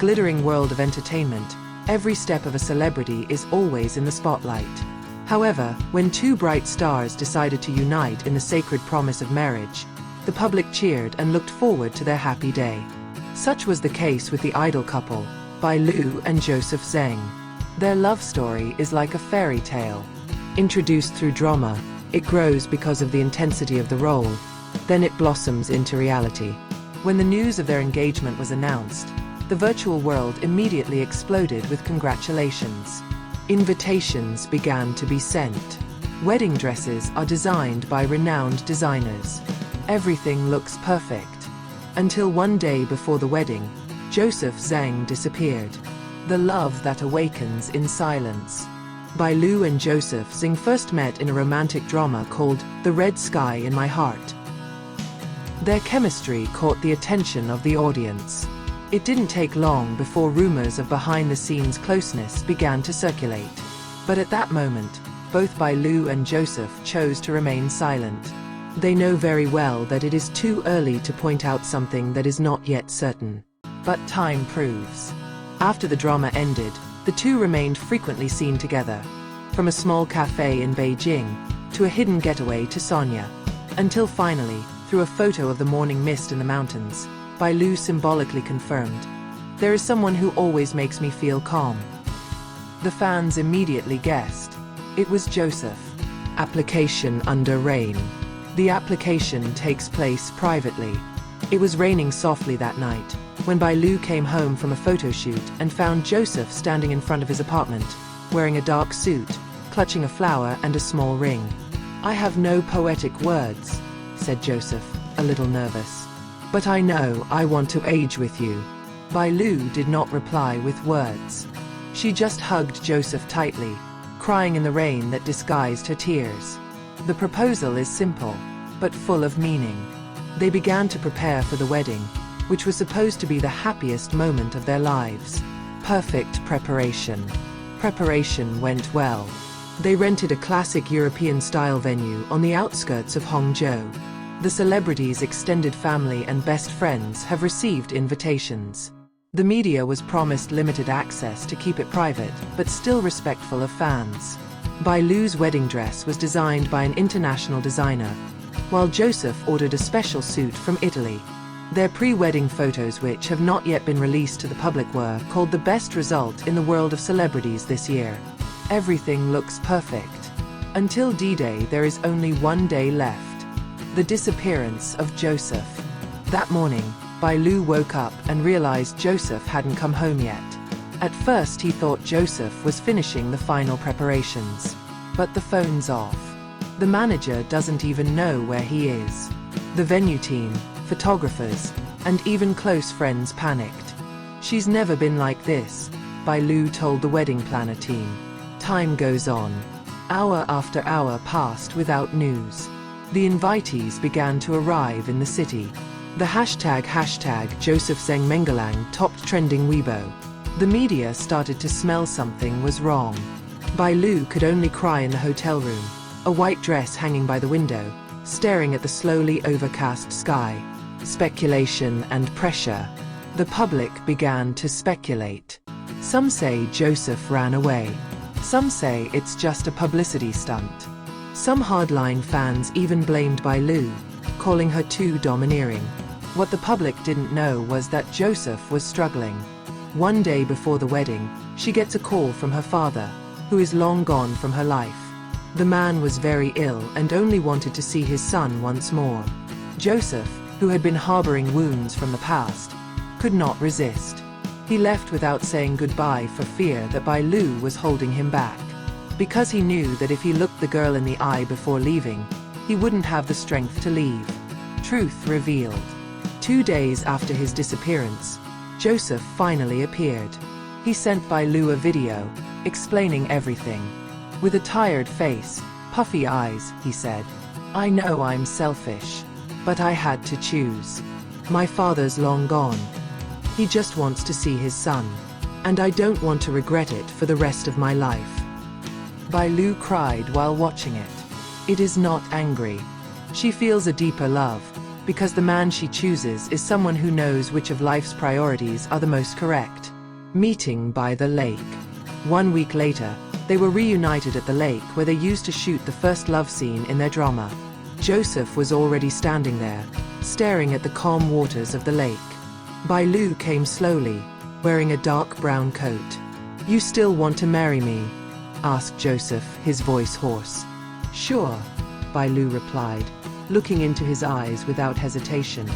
glittering world of entertainment, every step of a celebrity is always in the spotlight. However, when two bright stars decided to unite in the sacred promise of marriage, the public cheered and looked forward to their happy day. Such was the case with the idol couple, Bai Lu and Joseph Zeng. Their love story is like a fairy tale. Introduced through drama, it grows because of the intensity of the role, then it blossoms into reality. When the news of their engagement was announced, the virtual world immediately exploded with congratulations. Invitations began to be sent. Wedding dresses are designed by renowned designers. Everything looks perfect. Until one day before the wedding, Joseph Zeng disappeared. The love that awakens in silence. Bai Lu and Joseph Zeng first met in a romantic drama called The Red Sky in My Heart. Their chemistry caught the attention of the audience. It didn't take long before rumors of behind-the-scenes closeness began to circulate. But at that moment, both Bai Lu and Joseph chose to remain silent. They know very well that it is too early to point out something that is not yet certain. But time proves. After the drama ended, the two remained frequently seen together. From a small cafe in Beijing, to a hidden getaway to Sonia. Until finally, through a photo of the morning mist in the mountains, Bai Lu symbolically confirmed, "There is someone who always makes me feel calm." The fans immediately guessed. It was Joseph. Application under rain. The application takes place privately. It was raining softly that night, when Bai Lu came home from a photo shoot and found Joseph standing in front of his apartment, wearing a dark suit, clutching a flower and a small ring. "I have no poetic words," said Joseph, a little nervous. "But I know I want to age with you." Bai Lu did not reply with words. She just hugged Joseph tightly, crying in the rain that disguised her tears. The proposal is simple, but full of meaning. They began to prepare for the wedding, which was supposed to be the happiest moment of their lives. Perfect preparation. Preparation went well. They rented a classic European-style venue on the outskirts of Hangzhou. The celebrities' extended family and best friends have received invitations. The media was promised limited access to keep it private, but still respectful of fans. Bai Lu's wedding dress was designed by an international designer, while Joseph ordered a special suit from Italy. Their pre-wedding photos, which have not yet been released to the public, were called the best result in the world of celebrities this year. Everything looks perfect. Until D-Day, there is only one day left. The disappearance of Joseph. That morning, Bai Lu woke up and realized Joseph hadn't come home yet. At first he thought Joseph was finishing the final preparations. But the phone's off. The manager doesn't even know where he is. The venue team, photographers, and even close friends panicked. "She's never been like this," Bai Lu told the wedding planner team. Time goes on. Hour after hour passed without news. The invitees began to arrive in the city. The hashtag Joseph Zeng Mengalang topped trending Weibo. The media started to smell something was wrong. Bai Lu could only cry in the hotel room, a white dress hanging by the window, staring at the slowly overcast sky. Speculation and pressure. The public began to speculate. Some say Joseph ran away. Some say it's just a publicity stunt. Some hardline fans even blamed Bai Lu, calling her too domineering. What the public didn't know was that Joseph was struggling. One day before the wedding, she gets a call from her father, who is long gone from her life. The man was very ill and only wanted to see his son once more. Joseph, who had been harboring wounds from the past, could not resist. He left without saying goodbye for fear that Bai Lu was holding him back. Because he knew that if he looked the girl in the eye before leaving, he wouldn't have the strength to leave. Truth revealed. 2 days after his disappearance, Joseph finally appeared. He sent Bai Lu a video, explaining everything. With a tired face, puffy eyes, he said, "I know I'm selfish, but I had to choose. My father's long gone. He just wants to see his son, and I don't want to regret it for the rest of my life." Bai Lu cried while watching it. It is not angry. She feels a deeper love, because the man she chooses is someone who knows which of life's priorities are the most correct. Meeting by the lake. 1 week later, they were reunited at the lake where they used to shoot the first love scene in their drama. Joseph was already standing there, staring at the calm waters of the lake. Bai Lu came slowly, wearing a dark brown coat. "You still want to marry me?" asked Joseph, his voice hoarse. "Sure," Bai Lu replied, looking into his eyes without hesitation.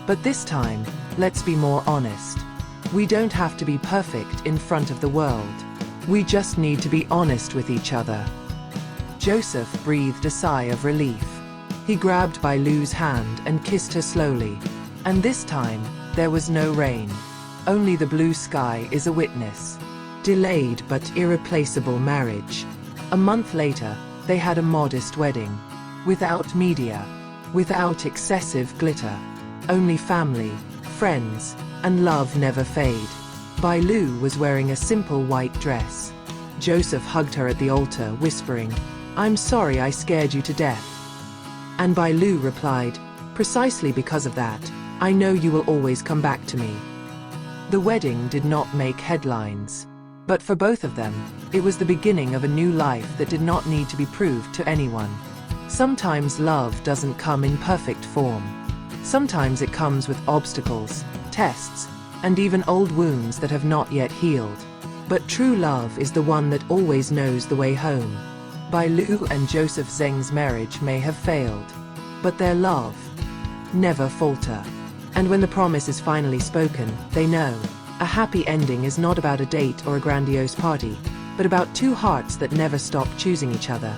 "But this time, let's be more honest. We don't have to be perfect in front of the world. We just need to be honest with each other." Joseph breathed a sigh of relief. He grabbed Bai Lu's hand and kissed her slowly. And this time, there was no rain. Only the blue sky is a witness. Delayed but irreplaceable marriage. A month later, they had a modest wedding. Without media. Without excessive glitter. Only family, friends, and love never fade. Bai Lu was wearing a simple white dress. Joseph hugged her at the altar, whispering, "I'm sorry I scared you to death." And Bai Lu replied, "Precisely because of that, I know you will always come back to me." The wedding did not make headlines. But for both of them, it was the beginning of a new life that did not need to be proved to anyone. Sometimes love doesn't come in perfect form. Sometimes it comes with obstacles, tests, and even old wounds that have not yet healed. But true love is the one that always knows the way home. Bai Lu and Joseph Zeng's marriage may have failed, but their love never falter. And when the promise is finally spoken, they know a happy ending is not about a date or a grandiose party, but about two hearts that never stop choosing each other.